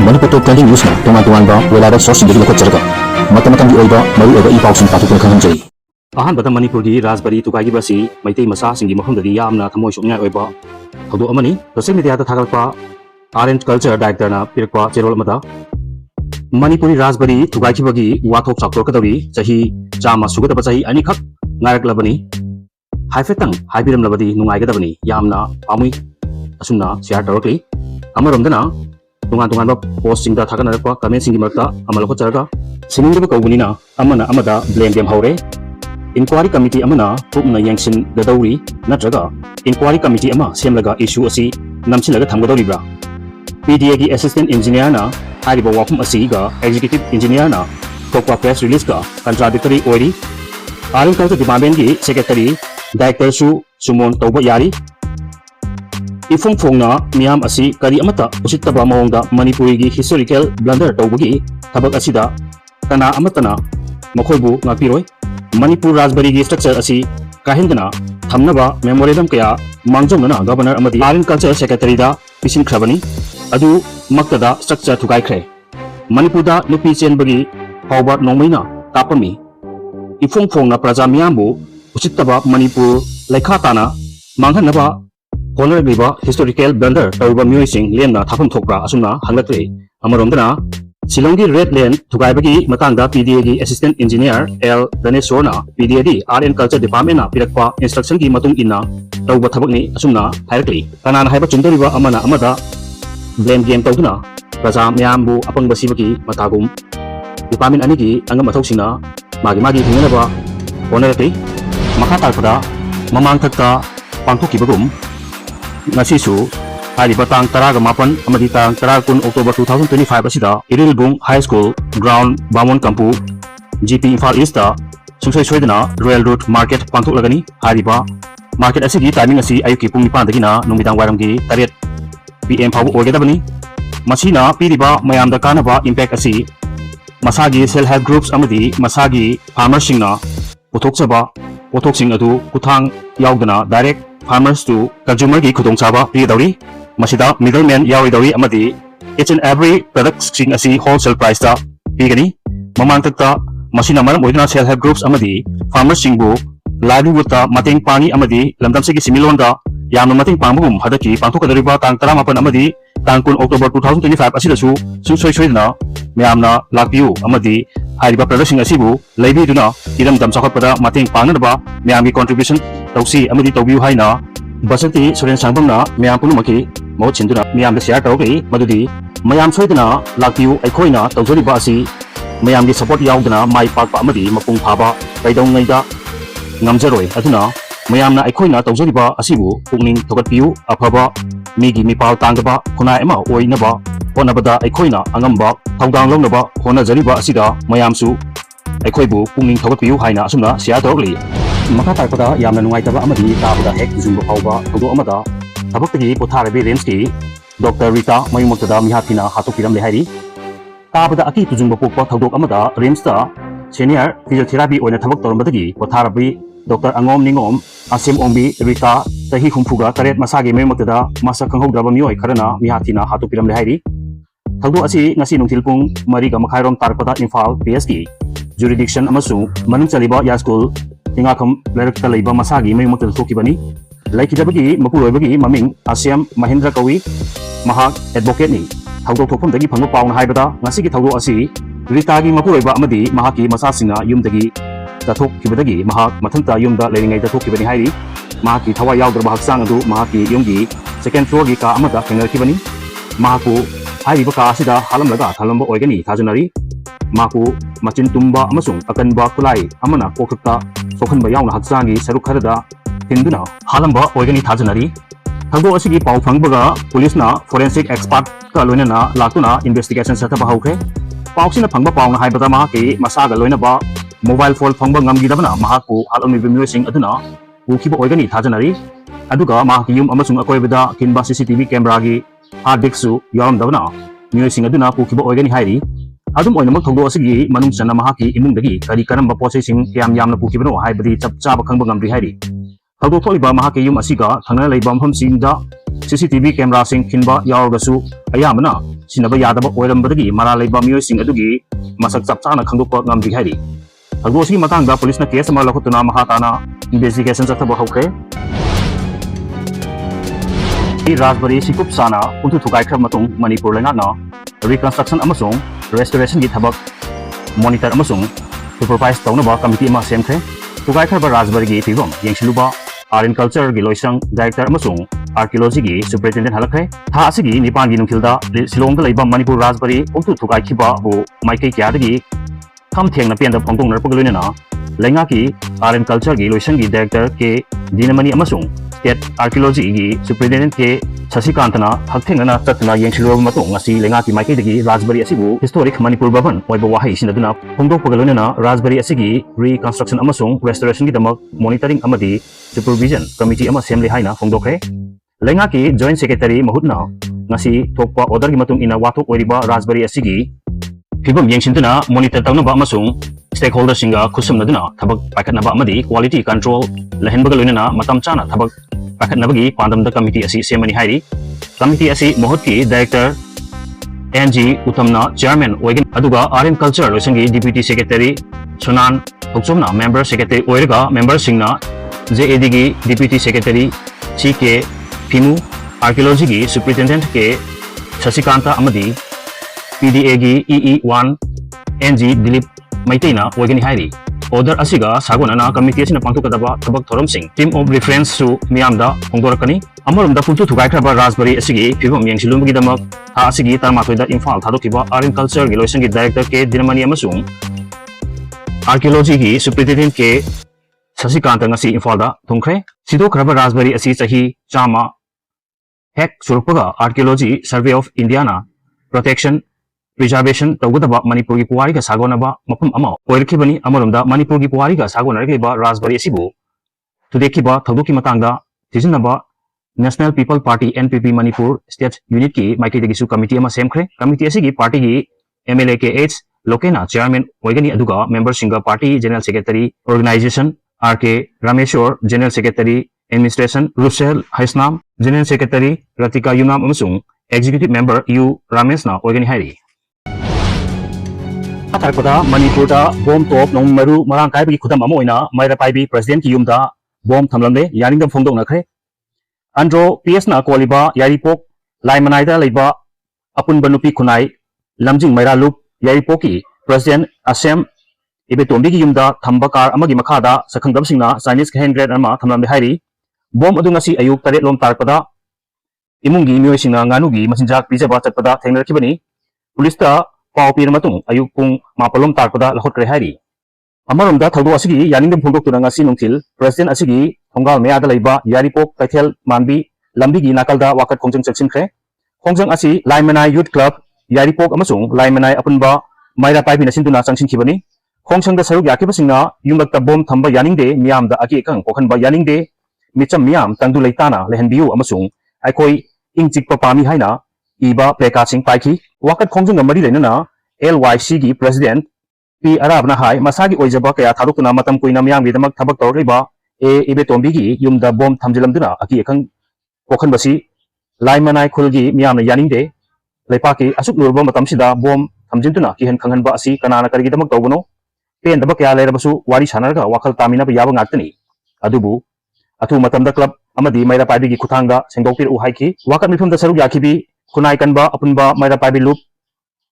Manipur Top 20 News na tungan-tungan ba wala daw source hindi lokot jarga. Mata-matang di oiba maru oiba ipaw sing patukon kang hanjay. Ahanbata Manipur gi Rajbari tukai gi basi maitei masa singi mafamdadi yamna thamoi sokngai oiba thaudo amani social media da thagalpa Art Culture Director na pirakpa cherol amada Manipuri Rajbari tukai gi bagi wathok chaktor kadari chahi chama sugadaba chahi ani khak ngaraklabani haifetang haibiram labadi nungai gadabani yamna pamui asumna share tarakle amaromdana tungan-tungan ba post singda thaganarpa comment singi marta amaloko charga siningdaba kaubunina amana amada blame game haure inquiry committee amana pukna yangsin gadauri natraga inquiry committee ama semlaga issue asi namsilaga thamgadoribra PDA gi assistant engineer na hariba wafum asi ga executive engineer na thokwa press release ka contradictory oiri Agriculture Department gi secretary director su sumon tawba yari ifong na miyam asi kari amata usittaba mawongda Manipuri gi historical blunder tawbagi thabak asida kana amatana makhoibu ngapiroi Manipur Rajbari gi structure asi kahendana thamnaba memorandum kaya mangjomna governor amadi Agriculture secretary da pisin khrabani adu maktada structure thugai khre Manipur da nupi chenbagi hawba nongmaina tapami ifong na praja miyambu usittaba Manipur laikha tana manghanaba honorable historical blunder tawba myoising lemna thapam thokra asumna hanglakre amaromdana Silongi redland thugaibagi matangda PDA gi assistant engineer L Daneshwarna PDA di Art and Culture Department na pirakpa instruction gi matung inna tawba thabakni asumna hairakli kanana haiba chundoriba amana amada blame game tawduna praja myambu apangbasibagi matagum department ani gi angam mathou singna magi hinganaba honorably makha tarpada mamang thakta pangthokibagum ngasisu hariba tang taraga mapan amadi tang tarakun October 2025 asida Irilbung High School Ground Bamon Kampu GP Infal East da sungsoi soidana Royal Road Market pangthok lagani hariba market asigi timing asi ayuki pung 9 dagina numidang waramgi 8 PM phabu oigedabani masina piriba mayamda kanaba impact asi masagi self help groups amadi masagi farmers singna puthokchaba pothok adu kuthang yaudana direct farmers to consumer gi khudongchaba pridawri masida middleman yawidawi amadi each and every product sing asi wholesale price ta pigani mamang takta masina maram oidna self help groups amadi farmers singbu livelihood ta mateng pani amadi lamdam segi similon da yamna mateng pangbum hadaki pangthokadariba tang 18 amadi tangkun October 2025 asidasu sungsoi soidna mayamna lakpiu amadi hariba product sing asibu leibiduna iram dam chakhapada mateng pangnaba mayamgi contribution tausi amadi tawbiu haina Basanti Suren Sangbamna Mayam Punumaki Mo Chinduna Mayam the share tawgi madudi Mayam soidana lakpiu aikoina tawjoriba asi Mayam gi support yaudana mai pakpa amadi mapung phaba kaidong ngaida ngamjaroi aduna Mayamna aikoina tawjoriba asibu pungning thogatpiu aphaba migi mipal tangdaba khunai ama oinaba honabada aikoina angamba thawdang longnaba honajariba asida mayamsu aikoibu pungning thogatpiu haina asumna share tawgli Makha tarpada yamna nungaitaba amadi tabada hek jumba phawba thodo amada thabaktagi potharabi Ramski Dr. Rita mayumoktada mihathina hatokiram lehairi tabada aki tujumba pokpa thodok amada Ramsta senior physiotherapy oina thabak torambadagi potharabi Dr. Angom Ningom Asim Ombi Rita tahi humfuga taret masagi mayumoktada masa khanghodraba mioi kharana mihathina hatokiram lehairi thodo asi ngasi nungthilpung mariga makhairom tarpada Imphal PSG jurisdiction amasung manung chaliba ya school Ingakam Lerakta Laiba Masagi Mayumotel Tokibani, Laikidabagi, Mapuroibagi, Maming, Asiam, Mahindra Kawi, Mahak, Advocate Ni, Taudo Topum Dagi Pango Pau Haibada, Nasiki Taudo Asi, Ritagi Mapuroiba Amadi, Mahaki, Masasina, Yumdagi, Tatok Kibadagi, Mahak, Matanta Yumda, Lening Tokibani Hairi, Mahaki, Tawa Yaudra Bahaksangu, Mahaki, Yungi, second floor Gika Amada, Kangar Kibani, Mahaku, Haibaka Asida, Halam Laga, Talamba Organi, Tajanari, Maku, Machin Tumba Amasung, Akanba Kulai, Amana, Kokata, Sokanba Yauna Hatsangi, Sarukarada, Hinduna, Halamba, Organi Tajanari, Hago Asigi Pau Fangbaga, Police na, Forensic Expert, Kalunana, Latuna, Investigation Setapa Hauke, Pausina Pangba Pau Haibata Mahaki, Masaga Loinaba, Mobile Phone Pangba Ngamgidabana, Mahaku, Halami Vimusing Aduna, Ukiba Organi Tajanari, Aduga, Mahakium Amasung Akoibada, Kinba CCTV Camera-gi, Hard Disk-su, Yaram Davana, Musing Aduna, Ukiba Organi Hairi, Adum oinamak thodo asigi manung chana mahaki imungdagi kari karamba processing kayam yamna pukibano haibadi chap chaba khangba ngamri hairi thodo tholiba mahaki yum asiga thangna leiba mpham singda CCTV camera sing kinba yaurgasu ayamana sinaba yadaba oirambadagi mara laiba miyoi sing adugi masak chapchana khangdokpa ngamdi hairi thagdosi matangda police na case ama lakhutuna mahatana investigation chathaba hokre Raspberry sikup sana untuk thukai khar matung Manipur lengakna reconstruction amasung restoration gi thabak monitor amasung supervise tawnaba committee ma semkhre thukai khar ba Raspberry gi phibam yengsiluba art and culture gi loisang director amasung archaeology gi superintendent halakhe tha asigi nipan gi nungkhilda silong da leiba Manipur Raspberry untuk thukai khiba bu maikai kya dagi tham thengna pianda phongtong nar pagaloina na lenga ki art and culture gi loisang gi director ke dinamani amasung state archaeology gi superintendent ke Sasikantana hakthengana tatna yengsiluba matung ngasi lenga ki maikai dagi Raspberry asibu historic Manipur bhavan oiba wahai sinaduna phongdok pagaloina na Raspberry asigi reconstruction amasung restoration gi damak monitoring amadi supervision committee ama semle haina phongdokre lenga ki joint secretary mahutna ngasi thokpa order gi matung ina wathok oiriba Raspberry asigi phibam yengsintuna monitor tawnaba amasung stakeholder singa khusumnaduna thabak pakatnaba amadi quality control lehenbaga loinana matam chana thabak pakatnabagi pandamda committee asi semani hairi committee asi mohutki director NG Utamna chairman oigen aduga RM culture loisangi deputy secretary Sunan Hokchomna member secretary oiraga member singna JAD gi deputy secretary CK Pimu archaeology gi superintendent ke Sasikanta amadi PDA gi EE1 NG Dilip Maitena oigani hairi order asiga sagonana committee asina pangthokadaba thabak thoramsing team of reference su miyamda hongdorakani amorumda pultu thugai khraba Raspberry asigi phibam yengsilumgi damak ha asigi tarmathoida Imphal thadokiba art and culture gi loisangi director ke dinamani amasung archaeology gi superintendent ke Sasikanta ngasi Imphal da thungkhre sido khraba Raspberry asi chahi chama hek surpaga archaeology survey of India na protection preservation tawgadaba Manipur gi puwari ga sagonaba mapam ama oirkhibani amarumda Manipur gi puwari ga sagonarikliba Raspberry asibu tudekhiba thawdoki matangda tijinaba National People Party NPP Manipur State Unit ki maikidagi su committee ama semkhre committee asigi party gi MLA ke H Lokena chairman oigani aduga member singa party general secretary organization RK Rameshwar general secretary administration Russell Haisnam general secretary Ratika Yunam amasung executive member U Ramesna oigani hairi Atarpada Manipur da bomb top nong maru marang kai bi khudam amo ina maira pai bi president ki yumda bomb thamlamle yaring dam phongdok nakhre andro PS na koliba yaripok laimanai da leiba apun banupi khunai lamjing maira lup yaripok ki president Asem ibetombi ki yumda thamba kar amagi makha da sakhangdam singna Chinese hand grenade ama thamlamle hairi bomb adu ngasi ayuk taret lom tarpada imungi mioi singa nganu gi machinjak pijaba chatpada thengnarakibani police ta pau pir matung ayuk pung mapalom tarpada lakhot kre hairi amaromda thawdo asigi yaningdam phongdok tunanga si nongthil president asigi thongal meada leiba yaripok taithel manbi lambi gi nakalda wakat khongjang chaksin khre khongjang asi laimanai youth club yaripok amasung laimanai apunba maira paibi nasintuna changsin khibani khongjang da saruk yakiba singna yumlakta bom thamba yaningde miyamda aki ekang kokhanba yaningde micham miyam tangdu leitana lehenbiu amasung aikoi ingchikpa pami haina iba pleka sing paiki wakat khongjang mari lenana LYC gi president P Arabna hai masagi oijaba kaya tharukuna matam kuina miyam gi damak thabak tawriba ibe tombi gi yumda bom thamjilamduna aki ekang kokhan basi laimanai khulgi miyamna yaningde leipaki asuk lurba matam sida bom thamjintuna ki hen khanghanba asi kanana karigi damak tawbono pen daba kya lerabasu wari sanarga wakal tamina ba yaba ngaktani adubu athu matamda club amadi maira paibi gi khuthangda sengdokpir u haiki wakat mifumda saruk yakibi khunai kanba apunba maira paibi lup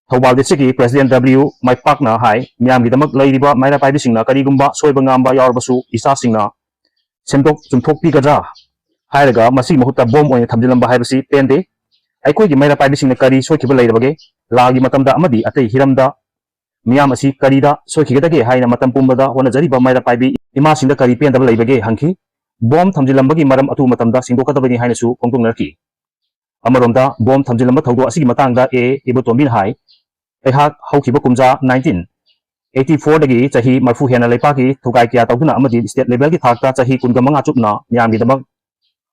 Thobal district ki president W Maipak na hai miyam gi damak leiriba maira paibi singna karigumba soiba ngamba yarbasu isa singna semdok chumthok pi gadra hairaga masi mahutta bom oina thamjilamba haibasi pende aikoi gi maira paibi singna kari soikiba leirabage lagi matamda amadi atei hiramda miyam asi karida soikigedage haina matam pumbada hona jariba maira paibi ima singda kari pendaba leibage hangki bom thamjilambagi maram atu matamda singdokadabani haina su khongtongnerki amaromda bom thamjilamba thawdo asigi matangda ibotombin hai ehak haukiba kumja 1984 dagi chahi marfu hena leipaki thukai kya tawduna amadi state level ki thakta chahi kungamanga chupna miyamgi damak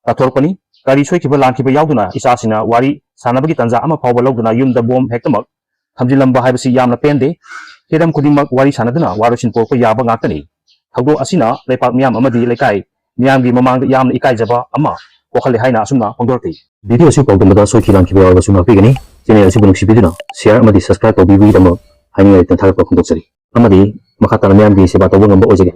tathorpani kari soikiba lankiba yauduna isasina wari sanabagi tanja ama phawba lawduna yumda bom hektamak thamjilamba haibasi yamna pende hiram kudingmak wari sanaduna warosin porpa yaba ngaktani thawdo asina leipak miyam amadi leikai miyamgi mamangda yamna ikai jaba ama ꯋꯥꯈꯜꯂꯦ ꯍꯥꯏꯅ ꯑꯁꯨꯝꯅ ꯐꯣꯡꯗꯣꯔꯛꯈꯤ꯫ Video ꯑꯁꯤ ꯄꯥꯎꯗꯝꯕꯗ ꯁꯣꯏꯈꯤ-ꯂꯥꯟꯈꯤꯕ ꯌꯥꯎꯔꯕꯁꯨ ꯉꯥꯛꯄꯤꯒꯅꯤ꯫ Channel ꯑꯁꯤꯕꯨ ꯅꯨꯡꯁꯤꯕꯤꯗꯨꯅ share ꯑꯃꯗꯤ subscribe ꯇꯧꯕꯤꯕꯒꯤꯗꯃꯛ ꯍꯥꯏꯅꯤꯡꯉꯥꯏ ꯂꯩꯇꯅ ꯊꯥꯒꯠꯄ ꯐꯣꯡꯗꯣꯛꯆꯔꯤ꯫ ꯑꯃꯗꯤ ꯃꯈꯥ ꯇꯥꯅ ꯃꯌꯥꯝꯒꯤ ꯁꯦꯕꯥ ꯇꯧꯕ ꯉꯝꯕ ꯑꯣꯏꯖꯒꯦ꯫